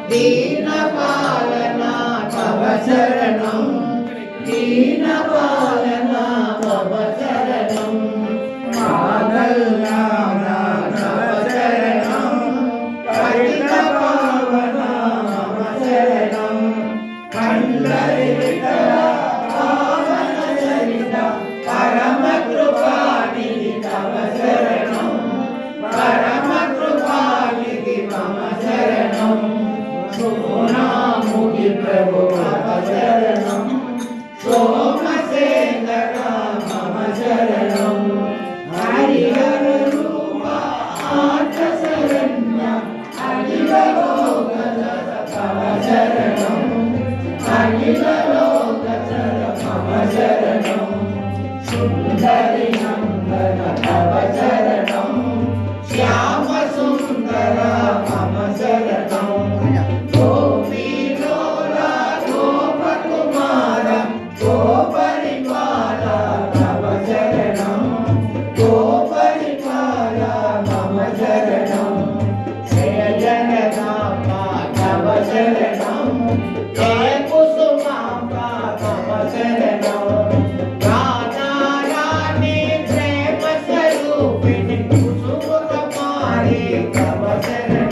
दीन पालना तव शरणं दीन पालना तव शरणं मांगल्याना तव शरणं पतित पावना मम शरणं कंडरि विठला पावन चरित परम कृपानिधि तव शरणं परम कृपानिधि मम शरणं सोनामुखी प्रभु मम शरणं सोमसेन्दर मम शरणं हरिहर रूप आर्तशरण्य अखिलोकचर तव शरणं अखिलोकचर मम शरणं सुन्दरि नन्दन तव शरणं श्याम सुन्दर मम शरणं Thank you.